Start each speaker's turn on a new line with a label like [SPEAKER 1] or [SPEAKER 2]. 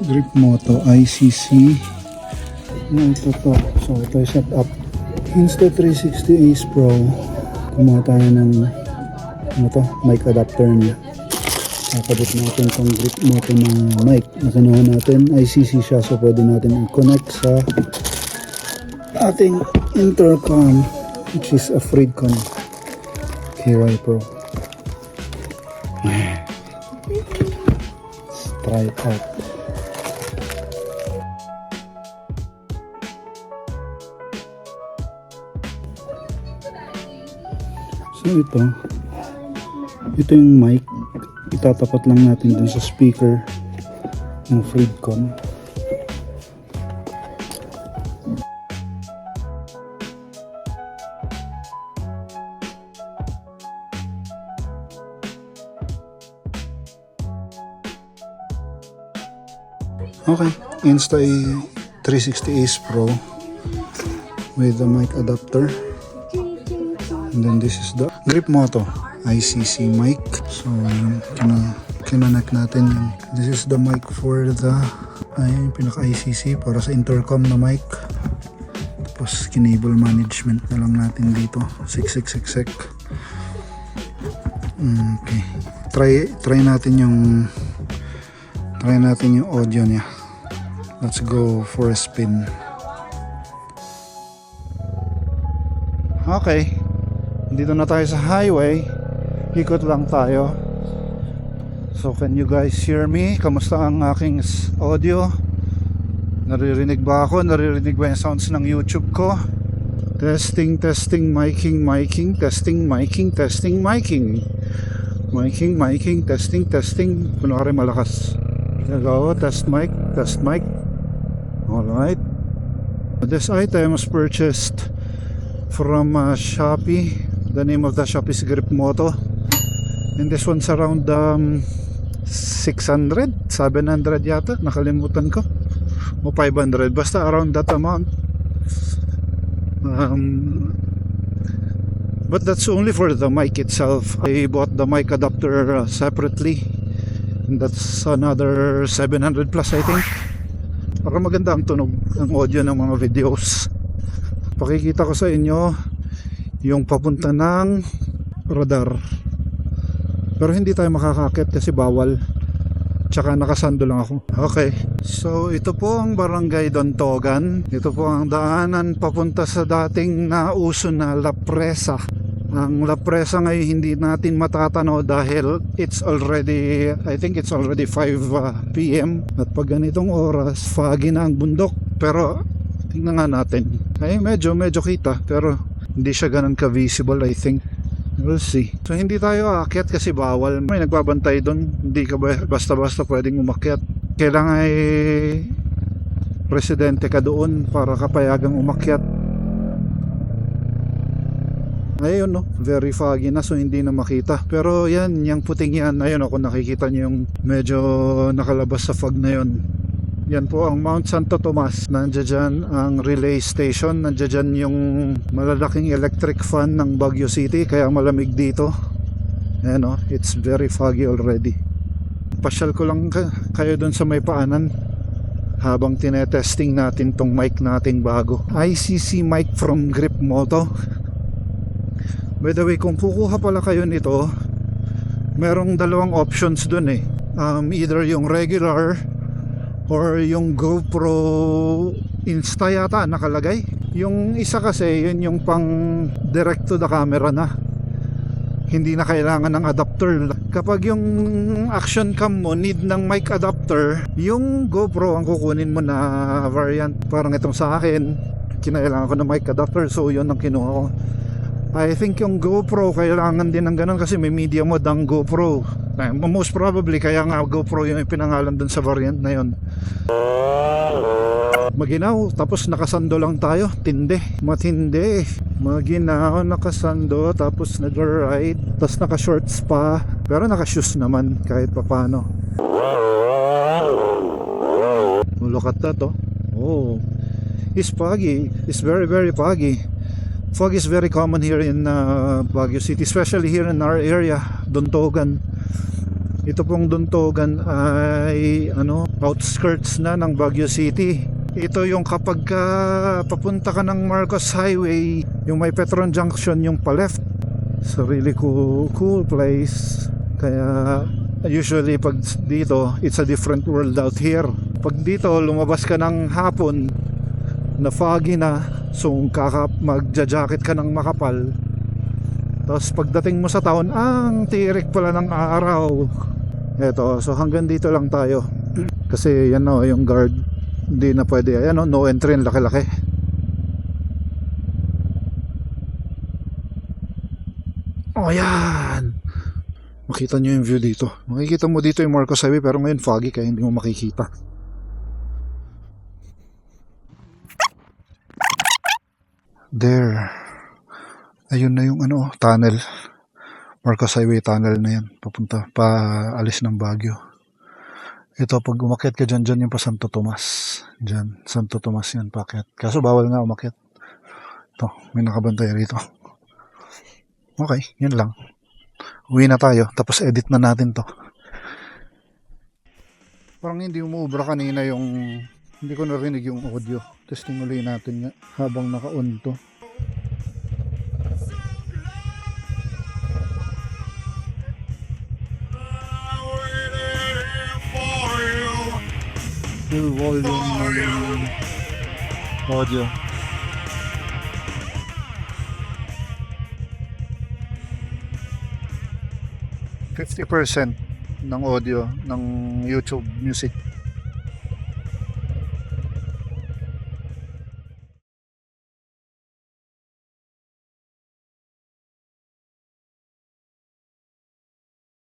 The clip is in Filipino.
[SPEAKER 1] Grip Moto ICC. Ito to. So ito yung setup. Insta360 Ace Pro. Kumuha tayo ng mic adapter niya. Nakabit natin itong Grip Moto ng mic na kinuha natin. ICC siya, so pwede natin i-connect sa ating intercom, which is a Freedcon KY Pro. Let's try it out. So ito yung mic, itatapat lang natin dun sa speaker ng Freedcon. Okay, Insta360 Ace Pro with the mic adapter. And then this is the Grip Moto ICC mic. So kinonect natin yung, this is the mic for the pinaka ICC para sa intercom na mic. Tapos kinable management na lang natin dito. Sek. Okay, try natin yung audio niya. Let's go for a spin. Okay, dito na tayo sa highway. Ikot lang tayo. So can you guys hear me? Kamusta ang aking audio? Naririnig ba ako? Naririnig ba yung sounds ng YouTube ko? Testing, miking, testing. Kunwari malakas. Hello, test mic. Alright. This item was purchased from Shopee. The name of the shop is Grip Moto. And this one's around 600, 700 yata. Nakalimutan ko. O 500. Basta around that amount. But that's only for the mic itself. I bought the mic adapter separately. And that's another 700 plus, I think. Para maganda ang tunog, ang audio ng mga videos. Pakikita ko sa inyo yung papunta ng radar. Pero hindi tayo makakakit kasi bawal. Tsaka nakasando lang ako. Okay. So ito po ang Barangay Dontogan. Ito po ang daanan papunta sa dating nauso na La Presa. Ang La Presa ngayon hindi natin matatanaw dahil I think it's already 5 p.m. At pag ganitong oras, foggy na ang bundok. Pero tingnan nga natin. Ay medyo kita pero hindi siya ganun ka-visible, I think. We'll see. So hindi tayo aakyat kasi bawal. May nagbabantay doon. Hindi ka basta-basta pwedeng umakyat. Kailangan ay residente ka doon para kapayagang umakyat. Ayun no, very foggy na so hindi na makita. Pero yan, yung puting yan, ayun kung nakikita nyo yung medyo nakalabas sa fog na yun. Yan po ang Mount Santo Tomas. Nandiyan dyan ang relay station. Nandiyan dyan yung malalaking electric fan ng Baguio City. Kaya malamig dito. Ayan o, it's very foggy already. Pasyal ko lang kayo dun sa may paanan habang tinetesting natin tong mic nating bago. ICC mic from Grip Moto. By the way, kung kukuha pala kayo nito, merong dalawang options dun eh. Either yung regular or yung GoPro Insta yata nakalagay. Yung isa kasi yun yung pang direct to the camera na, hindi na kailangan ng adapter. Kapag yung action cam mo need ng mic adapter, yung GoPro ang kukunin mo na variant. Parang itong sa akin, kinailangan ko ng mic adapter, so yun ang kinuha ko. I think yung GoPro kailangan din ng ganun kasi may media mode ang GoPro. Most probably kaya nga GoPro yung pinangalan dun sa variant na yun. Maginaw, tapos nakasando lang tayo. Matindi. Maginaw, nakasando, tapos nag-ride, tapos naka-shorts pa. Pero naka-shoes naman kahit papano. Look at that oh. It's foggy. It's very foggy. Fog is very common here in Baguio City, especially here in our area, Dontogan. Ito pong Duntogan ay outskirts na ng Baguio City. Ito yung kapag papunta ka ng Marcos Highway, yung may Petron Junction yung pa left. So really cool place. Kaya usually pag dito, it's a different world out here. Pag dito lumabas ka ng hapon na foggy na, so magja-jacket ka ng makapal. Tapos pagdating mo sa town, ang tirik pala ng araw. Eto, so hanggang dito lang tayo. Kasi yan o, yung guard, hindi na pwede. Ayan o, no entry, laki-laki. O yan. Makita nyo yung view dito. Makikita mo dito yung Marcos Highway, pero ngayon foggy kaya hindi mo makikita. There. Ayun na yung tunnel. Marcos Highway tunnel na yan. Papunta, paalis ng Baguio. Ito, pag umakyat ka dyan yung pa Santo Tomas. Dyan, Santo Tomas yan, paakyat. Kaso bawal nga umakyat. Ito, may nakabantay rito. Okay, yun lang. Uwi na tayo, tapos edit na natin to. Parang hindi umuubra kanina yung... Hindi ko narinig yung audio. Testing ulit natin nga habang naka-on to. Full volume ng audio. %50 ng audio ng YouTube Music.